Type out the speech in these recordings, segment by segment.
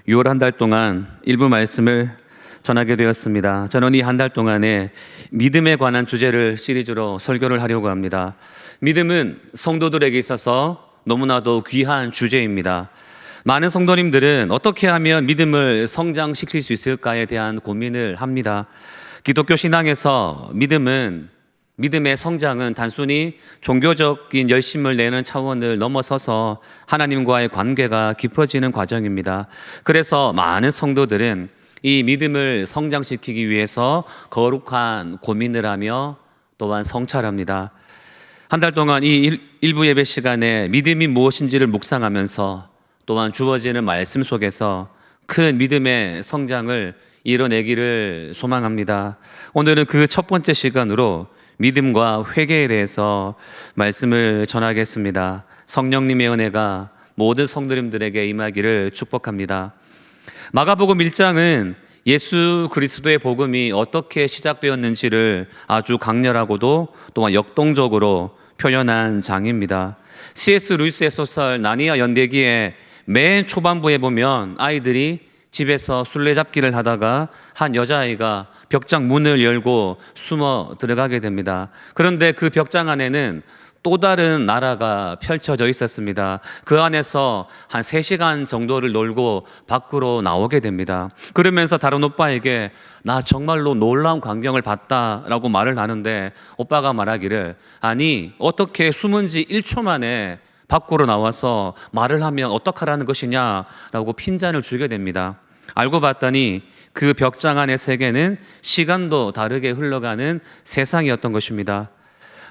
6월 한 달 동안 일부 말씀을 전하게 되었습니다. 저는 이 한 달 동안에 믿음에 관한 주제를 시리즈로 설교를 하려고 합니다. 믿음은 성도들에게 있어서 너무나도 귀한 주제입니다. 많은 성도님들은 어떻게 하면 믿음을 성장시킬 수 있을까에 대한 고민을 합니다. 기독교 신앙에서 믿음의 성장은 단순히 종교적인 열심을 내는 차원을 넘어서서 하나님과의 관계가 깊어지는 과정입니다. 그래서 많은 성도들은 이 믿음을 성장시키기 위해서 거룩한 고민을 하며 또한 성찰합니다. 한 달 동안 이 일부 예배 시간에 믿음이 무엇인지를 묵상하면서 또한 주어지는 말씀 속에서 큰 믿음의 성장을 이뤄내기를 소망합니다. 오늘은 그 첫 번째 시간으로 믿음과 회개에 대해서 말씀을 전하겠습니다. 성령님의 은혜가 모든 성도님들에게 임하기를 축복합니다. 마가복음 1장은 예수 그리스도의 복음이 어떻게 시작되었는지를 아주 강렬하고도 또한 역동적으로 표현한 장입니다. C.S. 루이스의 소설 나니아 연대기의 맨 초반부에 보면 아이들이 집에서 술래잡기를 하다가 한 여자아이가 벽장 문을 열고 숨어 들어가게 됩니다. 그런데 그 벽장 안에는 또 다른 나라가 펼쳐져 있었습니다. 그 안에서 한 3시간 정도를 놀고 밖으로 나오게 됩니다. 그러면서 다른 오빠에게 나 정말로 놀라운 광경을 봤다라고 말을 하는데 오빠가 말하기를 아니 어떻게 숨은 지 1초 만에 밖으로 나와서 말을 하면 어떡하라는 것이냐라고 핀잔을 주게 됩니다. 알고 봤더니 그 벽장 안의 세계는 시간도 다르게 흘러가는 세상이었던 것입니다.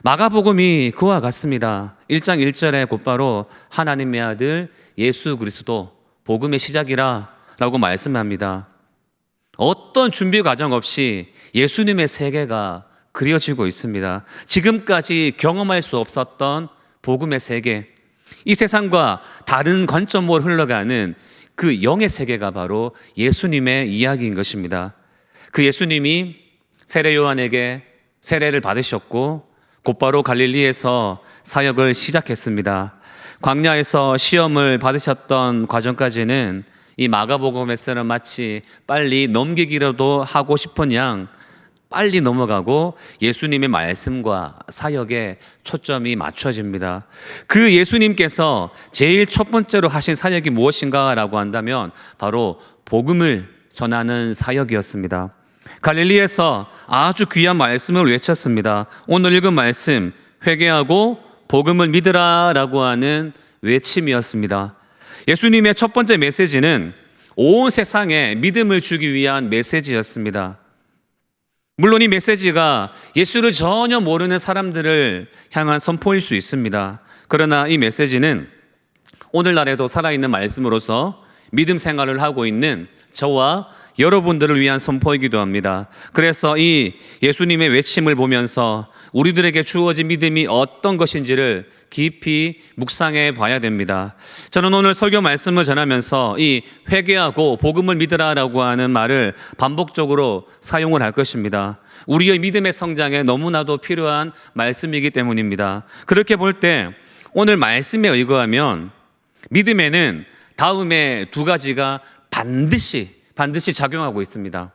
마가복음이 그와 같습니다. 1장 1절에 곧바로 하나님의 아들 예수 그리스도 복음의 시작이라 라고 말씀합니다. 어떤 준비 과정 없이 예수님의 세계가 그려지고 있습니다. 지금까지 경험할 수 없었던 복음의 세계, 이 세상과 다른 관점으로 흘러가는 그 영의 세계가 바로 예수님의 이야기인 것입니다. 그 예수님이 세례 요한에게 세례를 받으셨고 곧바로 갈릴리에서 사역을 시작했습니다. 광야에서 시험을 받으셨던 과정까지는 이 마가복음에서는 마치 빨리 넘기기라도 하고 싶은 양 빨리 넘어가고 예수님의 말씀과 사역에 초점이 맞춰집니다. 그 예수님께서 제일 첫 번째로 하신 사역이 무엇인가라고 한다면 바로 복음을 전하는 사역이었습니다. 갈릴리에서 아주 귀한 말씀을 외쳤습니다. 오늘 읽은 말씀 회개하고 복음을 믿으라 라고 하는 외침이었습니다. 예수님의 첫 번째 메시지는 온 세상에 믿음을 주기 위한 메시지였습니다. 물론 이 메시지가 예수를 전혀 모르는 사람들을 향한 선포일 수 있습니다. 그러나 이 메시지는 오늘날에도 살아있는 말씀으로서 믿음 생활을 하고 있는 저와 여러분들을 위한 선포이기도 합니다. 그래서 이 예수님의 외침을 보면서 우리들에게 주어진 믿음이 어떤 것인지를 깊이 묵상해 봐야 됩니다. 저는 오늘 설교 말씀을 전하면서 이 회개하고 복음을 믿으라라고 하는 말을 반복적으로 사용을 할 것입니다. 우리의 믿음의 성장에 너무나도 필요한 말씀이기 때문입니다. 그렇게 볼 때 오늘 말씀에 의거하면 믿음에는 다음에 2가지가 반드시 작용하고 있습니다.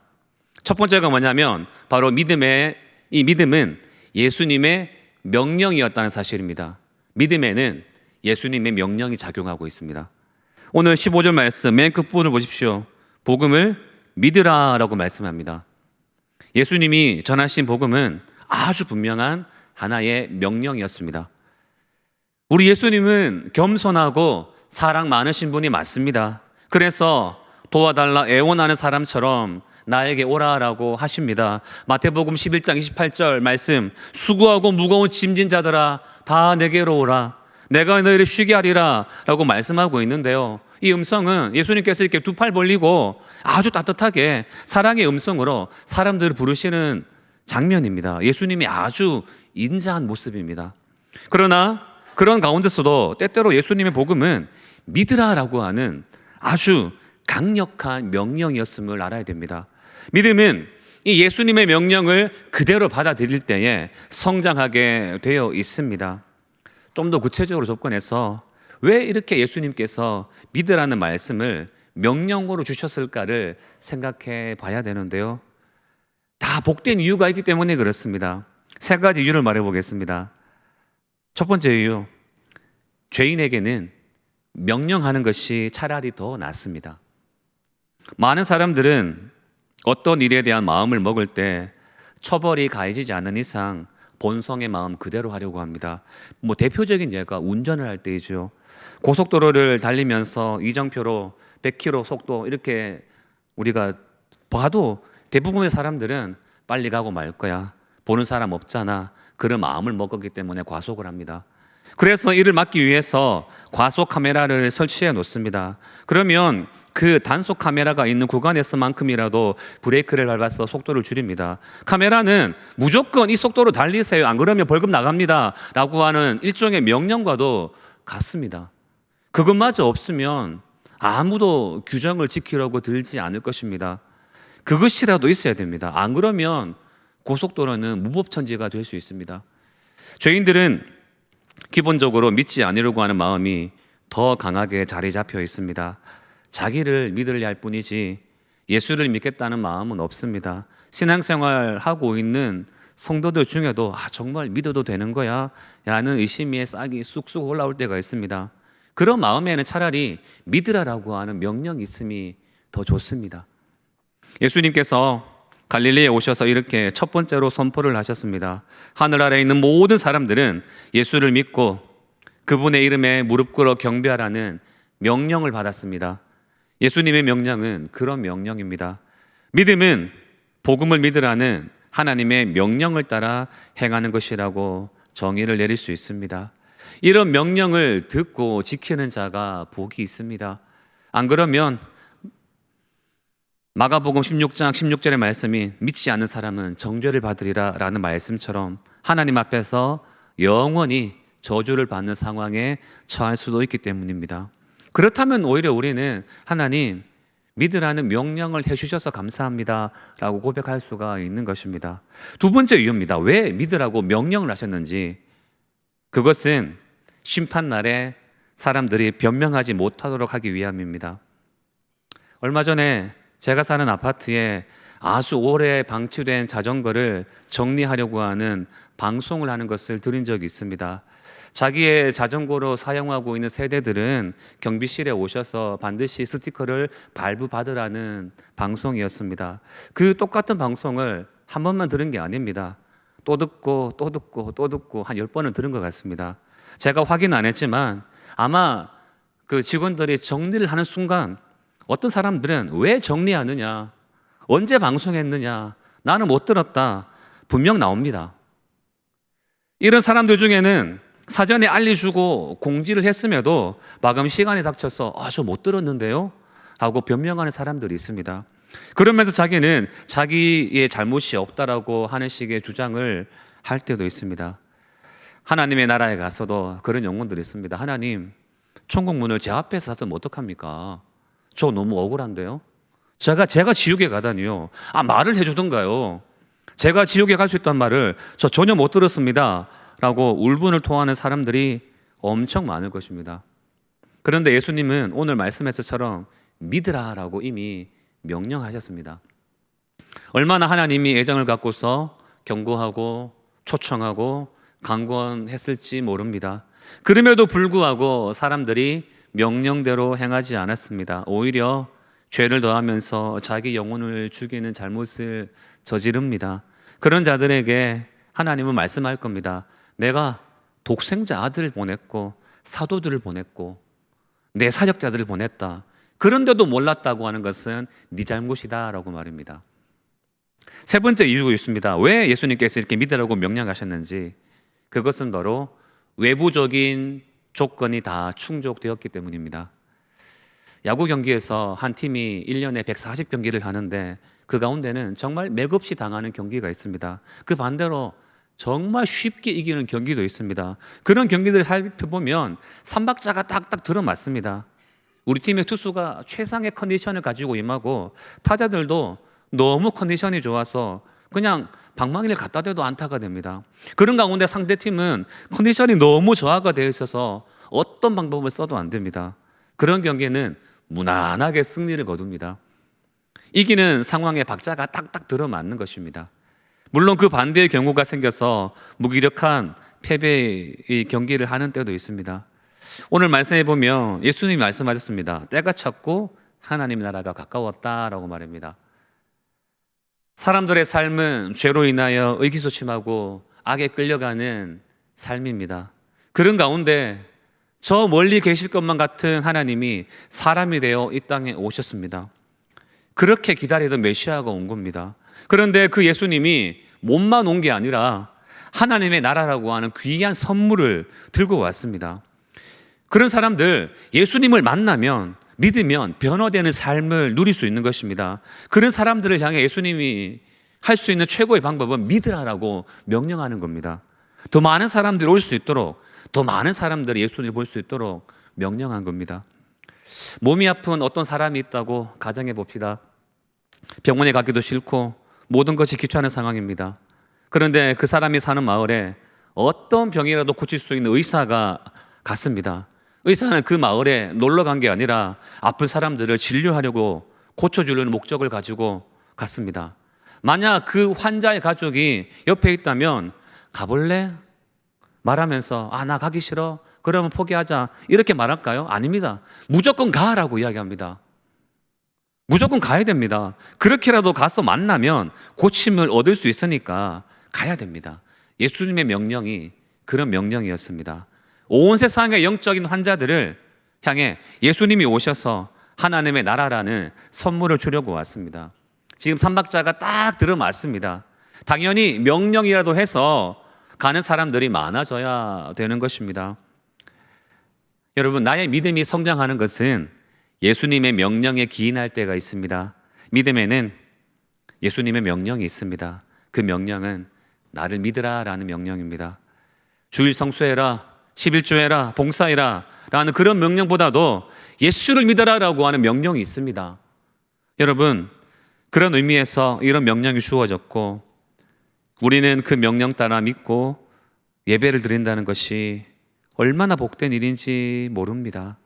첫 번째가 뭐냐면 바로 이 믿음은 예수님의 명령이었다는 사실입니다. 믿음에는 예수님의 명령이 작용하고 있습니다. 오늘 15절 말씀 맨 끝부분을 보십시오. 복음을 믿으라 라고 말씀합니다. 예수님이 전하신 복음은 아주 분명한 하나의 명령이었습니다. 우리 예수님은 겸손하고 사랑 많으신 분이 맞습니다. 그래서 도와달라 애원하는 사람처럼 나에게 오라라고 하십니다. 마태복음 11장 28절 말씀 수고하고 무거운 짐진 자들아 다 내게로 오라 내가 너희를 쉬게 하리라 라고 말씀하고 있는데요. 이 음성은 예수님께서 이렇게 2팔 벌리고 아주 따뜻하게 사랑의 음성으로 사람들을 부르시는 장면입니다. 예수님이 아주 인자한 모습입니다. 그러나 그런 가운데서도 때때로 예수님의 복음은 믿으라라고 하는 아주 강력한 명령이었음을 알아야 됩니다. 믿음은 이 예수님의 명령을 그대로 받아들일 때에 성장하게 되어 있습니다. 좀 더 구체적으로 접근해서 왜 이렇게 예수님께서 믿으라는 말씀을 명령으로 주셨을까를 생각해 봐야 되는데요. 다 복된 이유가 있기 때문에 그렇습니다. 세 가지 이유를 말해 보겠습니다. 첫 번째 이유, 죄인에게는 명령하는 것이 차라리 더 낫습니다. 많은 사람들은 어떤 일에 대한 마음을 먹을 때 처벌이 가해지지 않는 이상 본성의 마음 그대로 하려고 합니다. 대표적인 예가 운전을 할 때이죠. 고속도로를 달리면서 이정표로 100km 속도 이렇게 우리가 봐도 대부분의 사람들은 빨리 가고 말 거야, 보는 사람 없잖아, 그런 마음을 먹었기 때문에 과속을 합니다. 그래서 이를 막기 위해서 과속 카메라를 설치해 놓습니다. 그러면 그 단속 카메라가 있는 구간에서만큼이라도 브레이크를 밟아서 속도를 줄입니다. 카메라는 무조건 이 속도로 달리세요, 안 그러면 벌금 나갑니다 라고 하는 일종의 명령과도 같습니다. 그것마저 없으면 아무도 규정을 지키려고 들지 않을 것입니다. 그것이라도 있어야 됩니다. 안 그러면 고속도로는 무법천지가 될 수 있습니다. 죄인들은 기본적으로 믿지 않으려고 하는 마음이 더 강하게 자리 잡혀 있습니다. 자기를 믿으려 할 뿐이지 예수를 믿겠다는 마음은 없습니다. 신앙생활 하고 있는 성도들 중에도 정말 믿어도 되는 거야? 라는 의심의 싹이 쑥쑥 올라올 때가 있습니다. 그런 마음에는 차라리 믿으라라고 하는 명령이 있음이 더 좋습니다. 예수님께서 갈릴리에 오셔서 이렇게 첫 번째로 선포를 하셨습니다. 하늘 아래에 있는 모든 사람들은 예수를 믿고 그분의 이름에 무릎 꿇어 경배하라는 명령을 받았습니다. 예수님의 명령은 그런 명령입니다. 믿음은 복음을 믿으라는 하나님의 명령을 따라 행하는 것이라고 정의를 내릴 수 있습니다. 이런 명령을 듣고 지키는 자가 복이 있습니다. 안 그러면 마가복음 16장 16절의 말씀이 믿지 않는 사람은 정죄를 받으리라 라는 말씀처럼 하나님 앞에서 영원히 저주를 받는 상황에 처할 수도 있기 때문입니다. 그렇다면 오히려 우리는 하나님 믿으라는 명령을 해주셔서 감사합니다 라고 고백할 수가 있는 것입니다. 두 번째 이유입니다. 왜 믿으라고 명령을 하셨는지, 그것은 심판날에 사람들이 변명하지 못하도록 하기 위함입니다. 얼마 전에 제가 사는 아파트에 아주 오래 방치된 자전거를 정리하려고 하는 방송을 하는 것을 들은 적이 있습니다. 자기의 자전거로 사용하고 있는 세대들은 경비실에 오셔서 반드시 스티커를 발부받으라는 방송이었습니다. 그 똑같은 방송을 한 번만 들은 게 아닙니다. 또 듣고 또 듣고 또 듣고 한 10번은 들은 것 같습니다. 제가 확인 안 했지만 아마 그 직원들이 정리를 하는 순간 어떤 사람들은 왜 정리하느냐, 언제 방송했느냐, 나는 못 들었다, 분명 나옵니다. 이런 사람들 중에는 사전에 알려주고 공지를 했음에도 마감 시간에 닥쳐서 저 못 들었는데요? 하고 변명하는 사람들이 있습니다. 그러면서 자기는 자기의 잘못이 없다라고 하는 식의 주장을 할 때도 있습니다. 하나님의 나라에 가서도 그런 영혼들이 있습니다. 하나님, 천국문을 제 앞에서 닫으면 어떡합니까? 저 너무 억울한데요? 제가 지옥에 가다니요. 말을 해주던가요. 제가 지옥에 갈 수 있다는 말을 저 전혀 못 들었습니다 라고 울분을 토하는 사람들이 엄청 많을 것입니다. 그런데 예수님은 오늘 말씀에서처럼 믿으라 라고 이미 명령하셨습니다. 얼마나 하나님이 애정을 갖고서 경고하고 초청하고 강권했을지 모릅니다. 그럼에도 불구하고 사람들이 명령대로 행하지 않았습니다. 오히려 죄를 더하면서 자기 영혼을 죽이는 잘못을 저지릅니다. 그런 자들에게 하나님은 말씀할 겁니다. 내가 독생자 아들을 보냈고 사도들을 보냈고 내 사역자들을 보냈다. 그런데도 몰랐다고 하는 것은 네 잘못이다 라고 말입니다. 세 번째 이유가 있습니다. 왜 예수님께서 이렇게 믿으라고 명령하셨는지, 그것은 바로 외부적인 조건이 다 충족되었기 때문입니다. 야구 경기에서 한 팀이 1년에 140경기를 하는데 그 가운데는 정말 맥없이 당하는 경기가 있습니다. 그 반대로 정말 쉽게 이기는 경기도 있습니다. 그런 경기들을 살펴보면 삼박자가 딱딱 들어맞습니다. 우리 팀의 투수가 최상의 컨디션을 가지고 임하고 타자들도 너무 컨디션이 좋아서 그냥 방망이를 갖다 대도 안타가 됩니다. 그런 가운데 상대팀은 컨디션이 너무 저하가 되어 있어서 어떤 방법을 써도 안 됩니다. 그런 경기는 무난하게 승리를 거둡니다. 이기는 상황에 박자가 딱딱 들어맞는 것입니다. 물론 그 반대의 경우가 생겨서 무기력한 패배의 경기를 하는 때도 있습니다. 오늘 말씀해 보면 예수님이 말씀하셨습니다. 때가 찼고 하나님 나라가 가까웠다라고 말합니다. 사람들의 삶은 죄로 인하여 의기소침하고 악에 끌려가는 삶입니다. 그런 가운데 저 멀리 계실 것만 같은 하나님이 사람이 되어 이 땅에 오셨습니다. 그렇게 기다리던 메시아가 온 겁니다. 그런데 그 예수님이 몸만 온 게 아니라 하나님의 나라라고 하는 귀한 선물을 들고 왔습니다. 그런 사람들, 예수님을 만나면, 믿으면 변화되는 삶을 누릴 수 있는 것입니다. 그런 사람들을 향해 예수님이 할 수 있는 최고의 방법은 믿으라라고 명령하는 겁니다. 더 많은 사람들이 올 수 있도록, 더 많은 사람들이 예수님을 볼 수 있도록 명령한 겁니다. 몸이 아픈 어떤 사람이 있다고 가정해 봅시다. 병원에 가기도 싫고 모든 것이 귀찮은 상황입니다. 그런데 그 사람이 사는 마을에 어떤 병이라도 고칠 수 있는 의사가 갔습니다. 의사는 그 마을에 놀러 간 게 아니라 아픈 사람들을 진료하려고 고쳐주려는 목적을 가지고 갔습니다. 만약 그 환자의 가족이 옆에 있다면 가볼래? 말하면서 나 가기 싫어? 그러면 포기하자 이렇게 말할까요? 아닙니다. 무조건 가라고 이야기합니다. 무조건 가야 됩니다. 그렇게라도 가서 만나면 고침을 얻을 수 있으니까 가야 됩니다. 예수님의 명령이 그런 명령이었습니다. 온 세상의 영적인 환자들을 향해 예수님이 오셔서 하나님의 나라라는 선물을 주려고 왔습니다. 지금 삼박자가 딱 들어맞습니다. 당연히 명령이라도 해서 가는 사람들이 많아져야 되는 것입니다. 여러분, 나의 믿음이 성장하는 것은 예수님의 명령에 기인할 때가 있습니다. 믿음에는 예수님의 명령이 있습니다. 그 명령은 나를 믿으라 라는 명령입니다. 주일 성수해라, 11조 해라, 봉사해라 라는 그런 명령보다도 예수를 믿어라 라고 하는 명령이 있습니다. 여러분, 그런 의미에서 이런 명령이 주어졌고 우리는 그 명령 따라 믿고 예배를 드린다는 것이 얼마나 복된 일인지 모릅니다.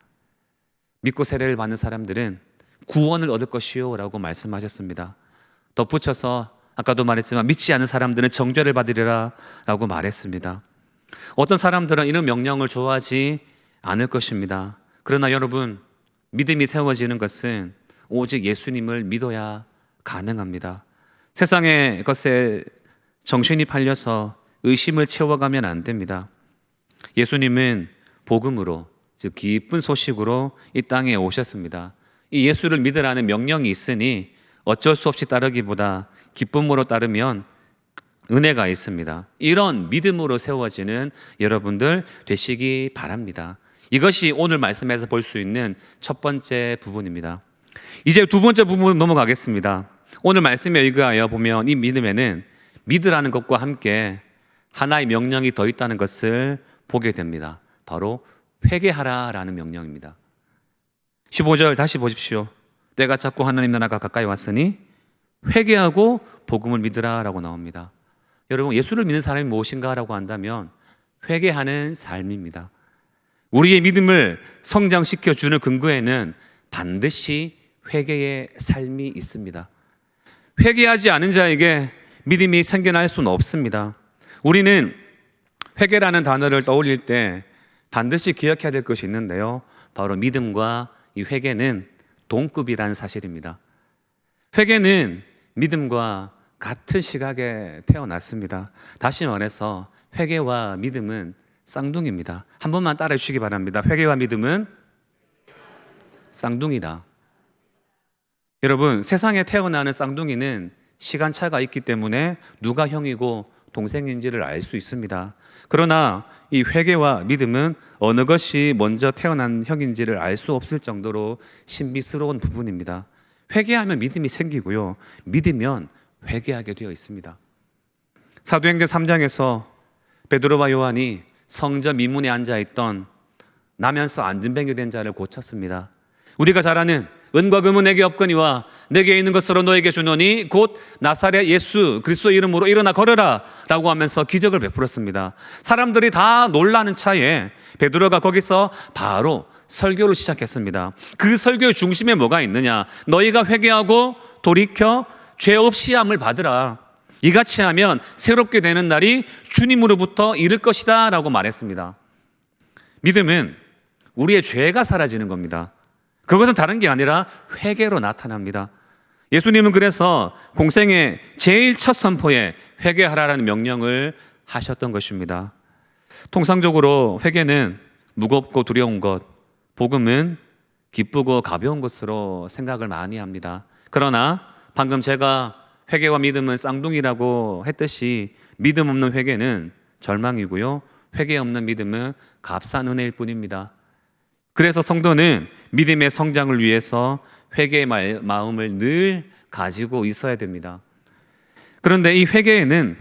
믿고 세례를 받는 사람들은 구원을 얻을 것이요 라고 말씀하셨습니다. 덧붙여서 아까도 말했지만 믿지 않는 사람들은 정죄를 받으리라 라고 말했습니다. 어떤 사람들은 이런 명령을 좋아하지 않을 것입니다. 그러나 여러분, 믿음이 세워지는 것은 오직 예수님을 믿어야 가능합니다. 세상의 것에 정신이 팔려서 의심을 채워가면 안 됩니다. 예수님은 복음으로, 즉 기쁜 소식으로 이 땅에 오셨습니다. 이 예수를 믿으라는 명령이 있으니 어쩔 수 없이 따르기보다 기쁨으로 따르면 은혜가 있습니다. 이런 믿음으로 세워지는 여러분들 되시기 바랍니다. 이것이 오늘 말씀에서 볼 수 있는 첫 번째 부분입니다. 이제 두 번째 부분 넘어가겠습니다. 오늘 말씀에 의거하여 보면 이 믿음에는 믿으라는 것과 함께 하나의 명령이 더 있다는 것을 보게 됩니다. 바로 회개하라라는 명령입니다. 15절 다시 보십시오. 때가 찼고 하나님 나라가 가까이 왔으니 회개하고 복음을 믿으라라고 나옵니다. 여러분, 예수를 믿는 사람이 무엇인가라고 한다면 회개하는 삶입니다. 우리의 믿음을 성장시켜주는 근거에는 반드시 회개의 삶이 있습니다. 회개하지 않은 자에게 믿음이 생겨날 수는 없습니다. 우리는 회개라는 단어를 떠올릴 때 반드시 기억해야 될 것이 있는데요, 바로 믿음과 이 회개는 동급이라는 사실입니다. 회개는 믿음과 같은 시각에 태어났습니다. 다시 말해서 회개와 믿음은 쌍둥이입니다. 한 번만 따라해 주시기 바랍니다. 회개와 믿음은 쌍둥이다. 여러분, 세상에 태어나는 쌍둥이는 시간차가 있기 때문에 누가 형이고 동생인지를 알 수 있습니다. 그러나 이 회개와 믿음은 어느 것이 먼저 태어난 형인지를 알 수 없을 정도로 신비스러운 부분입니다. 회개하면 믿음이 생기고요, 믿으면 회개하게 되어 있습니다. 사도행전 3장에서 베드로와 요한이 성전 미문에 앉아있던 나면서 안진뱅이 된 자를 고쳤습니다. 우리가 잘 아는 은과 금은 내게 없거니와 내게 있는 것으로 너에게 주노니 곧 나사렛 예수 그리스도의 이름으로 일어나 걸어라 라고 하면서 기적을 베풀었습니다. 사람들이 다 놀라는 차에 베드로가 거기서 바로 설교를 시작했습니다. 그 설교의 중심에 뭐가 있느냐? 너희가 회개하고 돌이켜 죄 없이 함을 받으라. 이같이 하면 새롭게 되는 날이 주님으로부터 이를 것이다 라고 말했습니다. 믿음은 우리의 죄가 사라지는 겁니다. 그것은 다른 게 아니라 회개로 나타납니다. 예수님은 그래서 공생의 제일 첫 선포에 회개하라는 명령을 하셨던 것입니다. 통상적으로 회개는 무겁고 두려운 것, 복음은 기쁘고 가벼운 것으로 생각을 많이 합니다. 그러나 방금 제가 회개와 믿음은 쌍둥이라고 했듯이 믿음 없는 회개는 절망이고요, 회개 없는 믿음은 값싼 은혜일 뿐입니다. 그래서 성도는 믿음의 성장을 위해서 회개의 마음을 늘 가지고 있어야 됩니다. 그런데 이 회개에는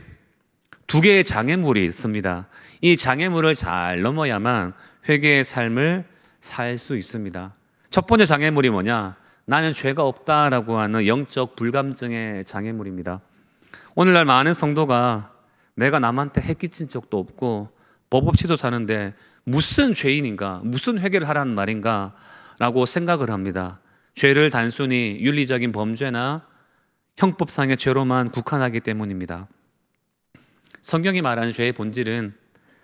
두 개의 장애물이 있습니다. 이 장애물을 잘 넘어야만 회개의 삶을 살 수 있습니다. 첫 번째 장애물이 뭐냐? 나는 죄가 없다라고 하는 영적 불감증의 장애물입니다. 오늘날 많은 성도가 내가 남한테 해끼친 적도 없고 법 없이도 사는데 무슨 죄인인가, 무슨 회개를 하라는 말인가 라고 생각을 합니다. 죄를 단순히 윤리적인 범죄나 형법상의 죄로만 국한하기 때문입니다. 성경이 말하는 죄의 본질은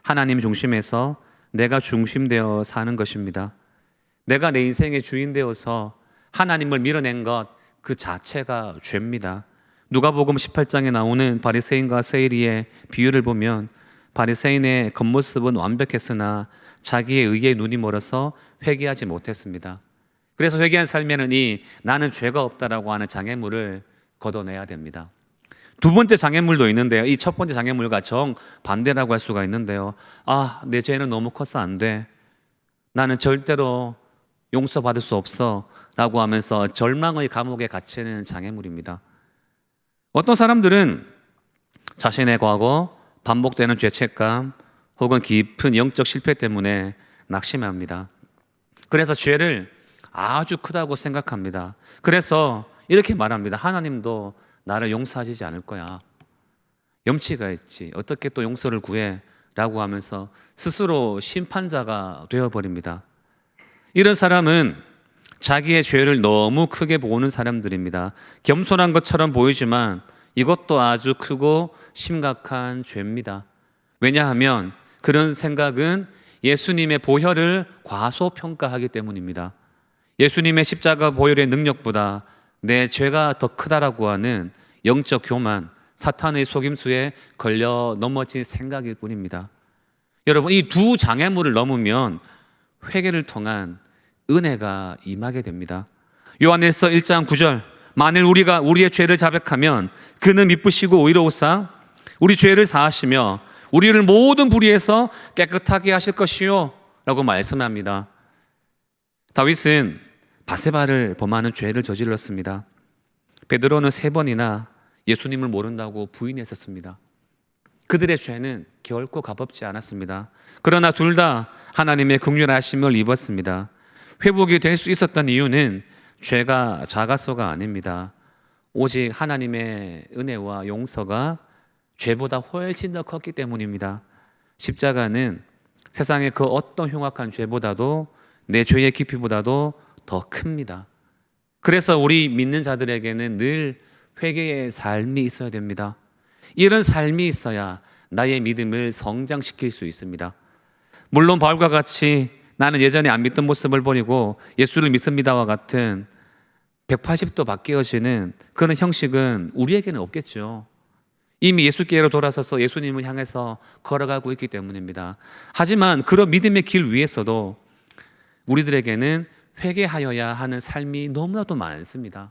하나님 중심에서 내가 중심되어 사는 것입니다. 내가 내 인생의 주인 되어서 하나님을 밀어낸 것 그 자체가 죄입니다. 누가복음 18장에 나오는 바리새인과 세리의 비유를 보면 바리새인의 겉모습은 완벽했으나 자기의 의에 눈이 멀어서 회개하지 못했습니다. 그래서 회개한 삶에는 이 나는 죄가 없다라고 하는 장애물을 걷어내야 됩니다. 두 번째 장애물도 있는데요, 이 첫 번째 장애물과 정반대라고 할 수가 있는데요, 내 죄는 너무 커서 안 돼, 나는 절대로 용서받을 수 없어 라고 하면서 절망의 감옥에 갇히는 장애물입니다. 어떤 사람들은 자신의 과거, 반복되는 죄책감 혹은 깊은 영적 실패 때문에 낙심합니다. 그래서 죄를 아주 크다고 생각합니다. 그래서 이렇게 말합니다. 하나님도 나를 용서하시지 않을 거야. 염치가 있지. 어떻게 또 용서를 구해? 라고 하면서 스스로 심판자가 되어버립니다. 이런 사람은 자기의 죄를 너무 크게 보는 사람들입니다. 겸손한 것처럼 보이지만 이것도 아주 크고 심각한 죄입니다. 왜냐하면 그런 생각은 예수님의 보혈을 과소평가하기 때문입니다. 예수님의 십자가 보혈의 능력보다 내 죄가 더 크다라고 하는 영적 교만, 사탄의 속임수에 걸려 넘어진 생각일 뿐입니다. 여러분, 이 두 장애물을 넘으면 회개를 통한 은혜가 임하게 됩니다. 요한일서 1장 9절, 만일 우리가 우리의 죄를 자백하면 그는 미쁘시고 의로우사 우리 죄를 사하시며 우리를 모든 불의에서 깨끗하게 하실 것이요 라고 말씀합니다. 다윗은 바세바를 범하는 죄를 저질렀습니다. 베드로는 3번이나 예수님을 모른다고 부인했었습니다. 그들의 죄는 결코 값없지 않았습니다. 그러나 둘 다 하나님의 긍휼하심을 입었습니다. 회복이 될 수 있었던 이유는 죄가 작아서가 아닙니다. 오직 하나님의 은혜와 용서가 죄보다 훨씬 더 컸기 때문입니다. 십자가는 세상의 그 어떤 흉악한 죄보다도, 내 죄의 깊이보다도 더 큽니다. 그래서 우리 믿는 자들에게는 늘 회개의 삶이 있어야 됩니다. 이런 삶이 있어야 나의 믿음을 성장시킬 수 있습니다. 물론 바울과 같이 나는 예전에 안 믿던 모습을 버리고 예수를 믿습니다와 같은 180도 바뀌어지는 그런 형식은 우리에게는 없겠죠. 이미 예수께로 돌아서서 예수님을 향해서 걸어가고 있기 때문입니다. 하지만 그런 믿음의 길 위에서도 우리들에게는 회개하여야 하는 삶이 너무나도 많습니다.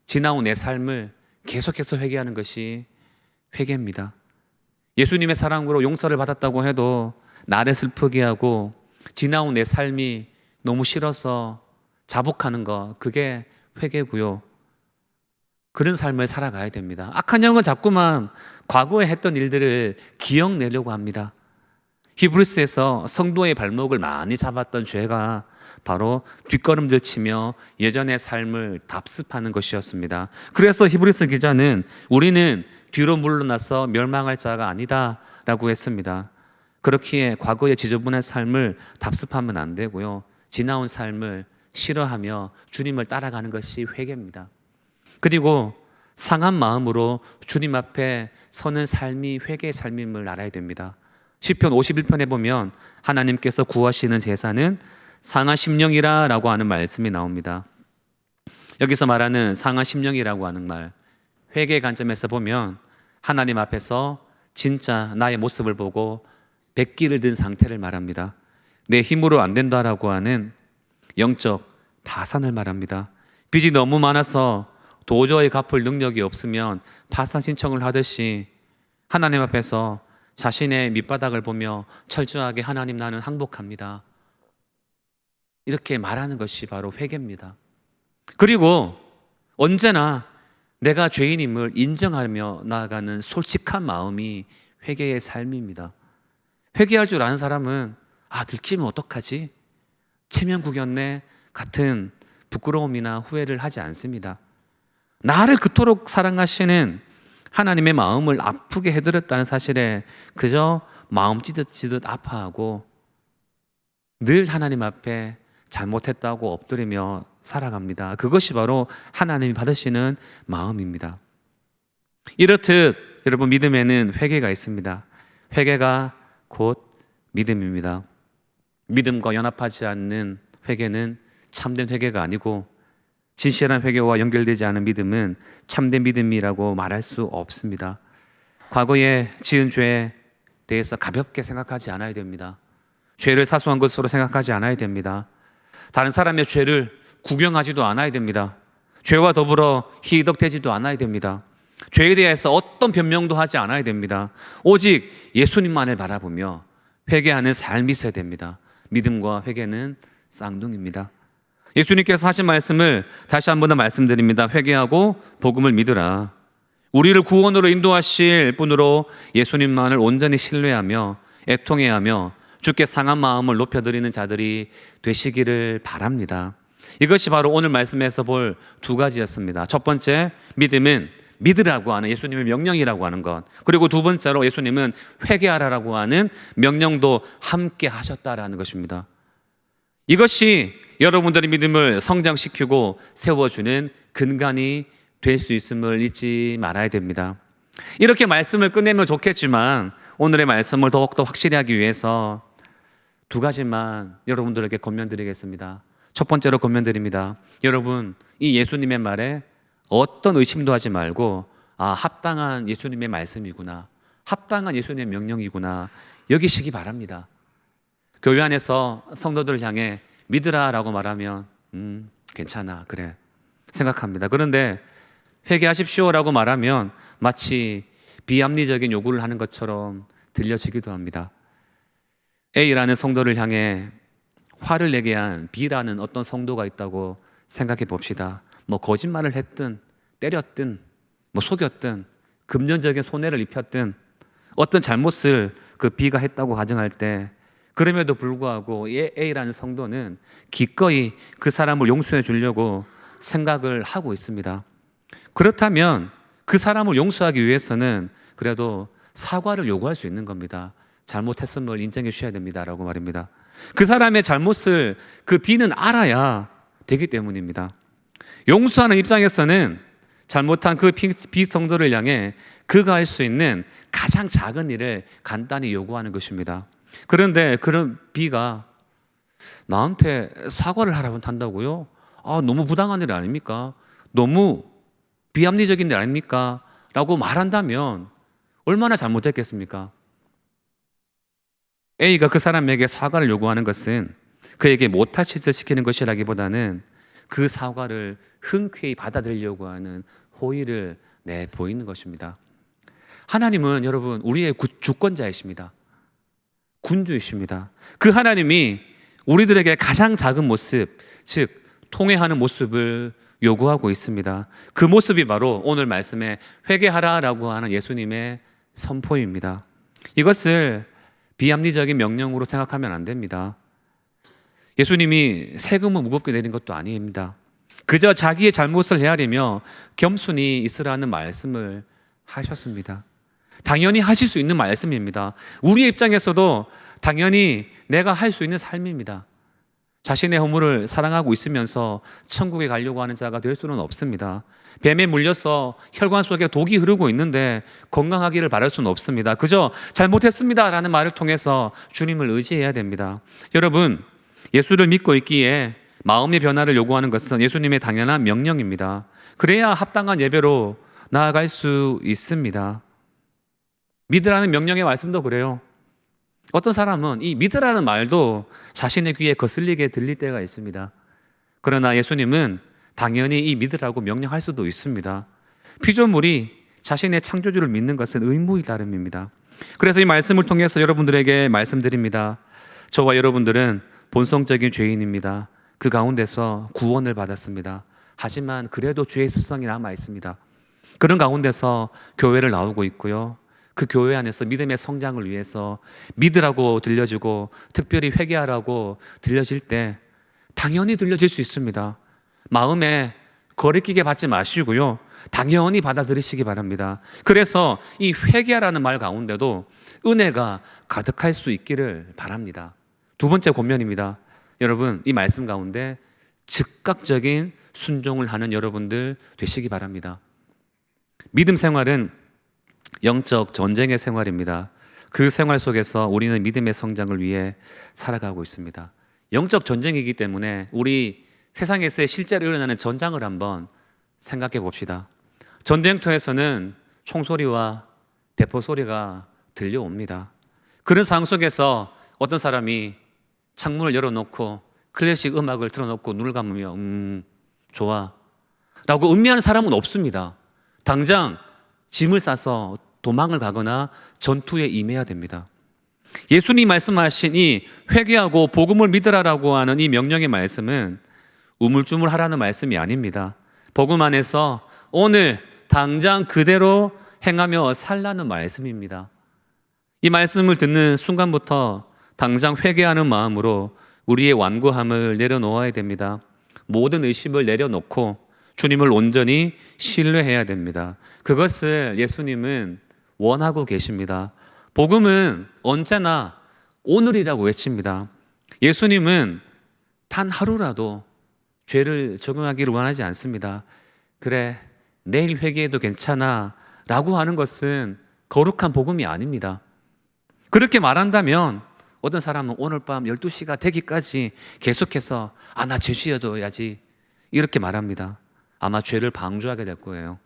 지나온 내 삶을 계속해서 회개하는 것이 회개입니다. 예수님의 사랑으로 용서를 받았다고 해도 나를 슬프게 하고 지나온 내 삶이 너무 싫어서 자복하는 것, 그게 회개고요. 그런 삶을 살아가야 됩니다. 악한 영은 자꾸만 과거에 했던 일들을 기억내려고 합니다. 히브리스에서 성도의 발목을 많이 잡았던 죄가 바로 뒷걸음질 치며 예전의 삶을 답습하는 것이었습니다. 그래서 히브리스 기자는 우리는 뒤로 물러나서 멸망할 자가 아니다 라고 했습니다. 그렇기에 과거의 지저분한 삶을 답습하면 안 되고요. 지나온 삶을 싫어하며 주님을 따라가는 것이 회개입니다. 그리고 상한 마음으로 주님 앞에 서는 삶이 회개의 삶임을 알아야 됩니다. 시편 51편에 보면 하나님께서 구하시는 제사는 상한 심령이라고 하는 말씀이 나옵니다. 여기서 말하는 상한 심령이라고 하는 말, 회개의 관점에서 보면 하나님 앞에서 진짜 나의 모습을 보고 백기를 든 상태를 말합니다. 내 힘으로 안 된다라고 하는 영적 파산을 말합니다. 빚이 너무 많아서 도저히 갚을 능력이 없으면 파산 신청을 하듯이 하나님 앞에서 자신의 밑바닥을 보며 철저하게 하나님 나는 항복합니다, 이렇게 말하는 것이 바로 회개입니다. 그리고 언제나 내가 죄인임을 인정하며 나아가는 솔직한 마음이 회개의 삶입니다. 회개할 줄 아는 사람은 들키면 어떡하지? 체면구겼네 같은 부끄러움이나 후회를 하지 않습니다. 나를 그토록 사랑하시는 하나님의 마음을 아프게 해드렸다는 사실에 그저 마음 찢어지듯 아파하고 늘 하나님 앞에 잘못했다고 엎드리며 살아갑니다. 그것이 바로 하나님이 받으시는 마음입니다. 이렇듯 여러분, 믿음에는 회개가 있습니다. 회개가 곧 믿음입니다. 믿음과 연합하지 않는 회개는 참된 회개가 아니고, 진실한 회개와 연결되지 않은 믿음은 참된 믿음이라고 말할 수 없습니다. 과거에 지은 죄에 대해서 가볍게 생각하지 않아야 됩니다. 죄를 사소한 것으로 생각하지 않아야 됩니다. 다른 사람의 죄를 구경하지도 않아야 됩니다. 죄와 더불어 희덕되지도 않아야 됩니다. 죄에 대해서 어떤 변명도 하지 않아야 됩니다. 오직 예수님만을 바라보며 회개하는 삶이 있어야 됩니다. 믿음과 회개는 쌍둥이입니다. 예수님께서 하신 말씀을 다시 한 번 더 말씀드립니다. 회개하고 복음을 믿으라. 우리를 구원으로 인도하실 분으로 예수님만을 온전히 신뢰하며 애통해하며 주께 상한 마음을 높여드리는 자들이 되시기를 바랍니다. 이것이 바로 오늘 말씀에서 볼 두 가지였습니다. 첫 번째, 믿음은 믿으라고 하는 예수님의 명령이라고 하는 것, 그리고 두 번째로 예수님은 회개하라라고 하는 명령도 함께 하셨다라는 것입니다. 이것이 여러분들의 믿음을 성장시키고 세워주는 근간이 될 수 있음을 잊지 말아야 됩니다. 이렇게 말씀을 끝내면 좋겠지만 오늘의 말씀을 더욱더 확실히 하기 위해서 두 가지만 여러분들에게 권면드리겠습니다. 첫 번째로 권면드립니다. 여러분, 이 예수님의 말에 어떤 의심도 하지 말고 합당한 예수님의 말씀이구나, 합당한 예수님의 명령이구나 여기시기 바랍니다. 교회 안에서 성도들을 향해 믿으라라고 말하면 괜찮아, 그래 생각합니다. 그런데 회개하십시오라고 말하면 마치 비합리적인 요구를 하는 것처럼 들려지기도 합니다. A라는 성도를 향해 화를 내게 한 B라는 어떤 성도가 있다고 생각해 봅시다. 거짓말을 했든 때렸든 속였든 금전적인 손해를 입혔든 어떤 잘못을 그 B가 했다고 가정할 때, 그럼에도 불구하고 A라는 성도는 기꺼이 그 사람을 용서해 주려고 생각을 하고 있습니다. 그렇다면 그 사람을 용서하기 위해서는 그래도 사과를 요구할 수 있는 겁니다. 잘못했음을 인정해 주셔야 됩니다라고 말입니다. 그 사람의 잘못을 그 B는 알아야 되기 때문입니다. 용서하는 입장에서는 잘못한 그 B 성도를 향해 그가 할 수 있는 가장 작은 일을 간단히 요구하는 것입니다. 그런데 그런 B가 나한테 사과를 하라고 한다고요? 너무 부당한 일 아닙니까? 너무 비합리적인 일 아닙니까? 라고 말한다면 얼마나 잘못했겠습니까? A가 그 사람에게 사과를 요구하는 것은 그에게 못할 짓을 시키는 것이라기보다는 그 사과를 흔쾌히 받아들이려고 하는 호의를 내보이는 것입니다. 하나님은 여러분 우리의 주권자이십니다. 군주이십니다. 그 하나님이 우리들에게 가장 작은 모습, 즉 통회하는 모습을 요구하고 있습니다. 그 모습이 바로 오늘 말씀에 회개하라라고 하는 예수님의 선포입니다. 이것을 비합리적인 명령으로 생각하면 안 됩니다. 예수님이 세금을 무겁게 내린 것도 아닙니다. 그저 자기의 잘못을 헤아리며 겸손히 있으라는 말씀을 하셨습니다. 당연히 하실 수 있는 말씀입니다. 우리 입장에서도 당연히 내가 할 수 있는 삶입니다. 자신의 허물을 사랑하고 있으면서 천국에 가려고 하는 자가 될 수는 없습니다. 뱀에 물려서 혈관 속에 독이 흐르고 있는데 건강하기를 바랄 수는 없습니다. 그저 잘못했습니다 라는 말을 통해서 주님을 의지해야 됩니다. 여러분, 예수를 믿고 있기에 마음의 변화를 요구하는 것은 예수님의 당연한 명령입니다. 그래야 합당한 예배로 나아갈 수 있습니다. 믿으라는 명령의 말씀도 그래요. 어떤 사람은 이 믿으라는 말도 자신의 귀에 거슬리게 들릴 때가 있습니다. 그러나 예수님은 당연히 이 믿으라고 명령할 수도 있습니다. 피조물이 자신의 창조주를 믿는 것은 의무의 따름입니다. 그래서 이 말씀을 통해서 여러분들에게 말씀드립니다. 저와 여러분들은 본성적인 죄인입니다. 그 가운데서 구원을 받았습니다. 하지만 그래도 죄의 습성이 남아 있습니다. 그런 가운데서 교회를 나오고 있고요. 그 교회 안에서 믿음의 성장을 위해서 믿으라고 들려주고 특별히 회개하라고 들려질 때 당연히 들려질 수 있습니다. 마음에 거리끼게 받지 마시고요. 당연히 받아들이시기 바랍니다. 그래서 이 회개하라는 말 가운데도 은혜가 가득할 수 있기를 바랍니다. 두 번째 권면입니다. 여러분, 이 말씀 가운데 즉각적인 순종을 하는 여러분들 되시기 바랍니다. 믿음 생활은 영적 전쟁의 생활입니다. 그 생활 속에서 우리는 믿음의 성장을 위해 살아가고 있습니다. 영적 전쟁이기 때문에 우리 세상에서 실제로 일어나는 전장을 한번 생각해 봅시다. 전쟁터에서는 총소리와 대포 소리가 들려옵니다. 그런 상황 속에서 어떤 사람이 창문을 열어놓고 클래식 음악을 틀어놓고 눈을 감으며 좋아 라고 음미하는 사람은 없습니다. 당장 짐을 싸서 도망을 가거나 전투에 임해야 됩니다. 예수님이 말씀하신 이 회개하고 복음을 믿으라라고 하는 이 명령의 말씀은 우물쭈물하라는 말씀이 아닙니다. 복음 안에서 오늘 당장 그대로 행하며 살라는 말씀입니다. 이 말씀을 듣는 순간부터 당장 회개하는 마음으로 우리의 완고함을 내려놓아야 됩니다. 모든 의심을 내려놓고 주님을 온전히 신뢰해야 됩니다. 그것을 예수님은 원하고 계십니다. 복음은 언제나 오늘이라고 외칩니다. 예수님은 단 하루라도 죄를 적용하기를 원하지 않습니다. 그래, 내일 회개해도 괜찮아 라고 하는 것은 거룩한 복음이 아닙니다. 그렇게 말한다면 어떤 사람은 오늘 밤 12시가 되기까지 계속해서 나 죄지어둬야지 이렇게 말합니다. 아마 죄를 방조하게 될 거예요.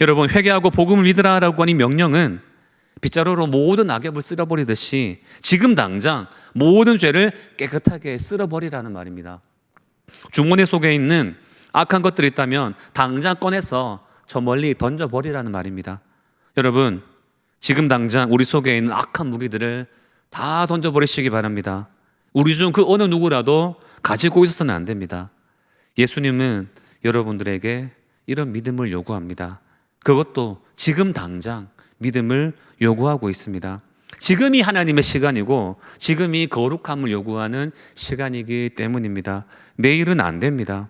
여러분, 회개하고 복음을 믿으라라고 하는 명령은 빗자루로 모든 악업을 쓸어버리듯이 지금 당장 모든 죄를 깨끗하게 쓸어버리라는 말입니다. 주머니 속에 있는 악한 것들이 있다면 당장 꺼내서 저 멀리 던져버리라는 말입니다. 여러분, 지금 당장 우리 속에 있는 악한 무기들을 다 던져버리시기 바랍니다. 우리 중 그 어느 누구라도 가지고 있어서는 안 됩니다. 예수님은 여러분들에게 이런 믿음을 요구합니다. 그것도 지금 당장 믿음을 요구하고 있습니다. 지금이 하나님의 시간이고 지금이 거룩함을 요구하는 시간이기 때문입니다. 내일은 안 됩니다.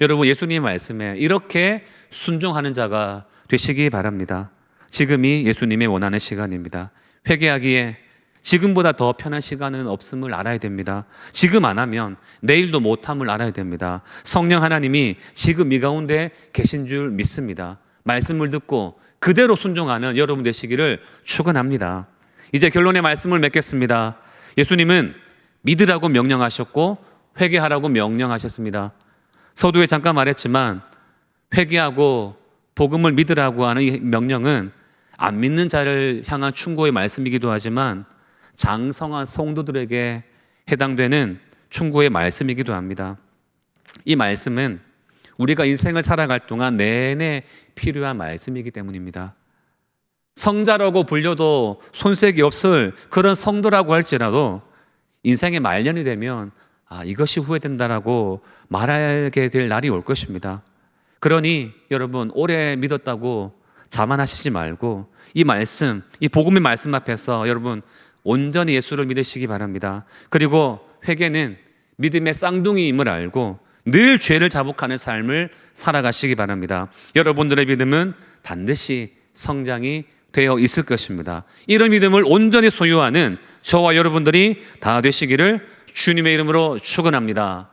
여러분, 예수님의 말씀에 이렇게 순종하는 자가 되시기 바랍니다. 지금이 예수님의 원하는 시간입니다. 회개하기에 지금보다 더 편한 시간은 없음을 알아야 됩니다. 지금 안 하면 내일도 못함을 알아야 됩니다. 성령 하나님이 지금 이 가운데 계신 줄 믿습니다. 말씀을 듣고 그대로 순종하는 여러분 되시기를 축원합니다. 이제 결론의 말씀을 맺겠습니다. 예수님은 믿으라고 명령하셨고 회개하라고 명령하셨습니다. 서두에 잠깐 말했지만 회개하고 복음을 믿으라고 하는 이 명령은 안 믿는 자를 향한 충고의 말씀이기도 하지만 장성한 성도들에게 해당되는 충고의 말씀이기도 합니다. 이 말씀은 우리가 인생을 살아갈 동안 내내 필요한 말씀이기 때문입니다. 성자라고 불려도 손색이 없을 그런 성도라고 할지라도 인생의 말년이 되면 이것이 후회된다라고 말하게 될 날이 올 것입니다. 그러니 여러분, 오래 믿었다고 자만하시지 말고 이 말씀, 이 복음의 말씀 앞에서 여러분 온전히 예수를 믿으시기 바랍니다. 그리고 회개는 믿음의 쌍둥이임을 알고 늘 죄를 자복하는 삶을 살아가시기 바랍니다. 여러분들의 믿음은 반드시 성장이 되어 있을 것입니다. 이런 믿음을 온전히 소유하는 저와 여러분들이 다 되시기를 주님의 이름으로 축원합니다.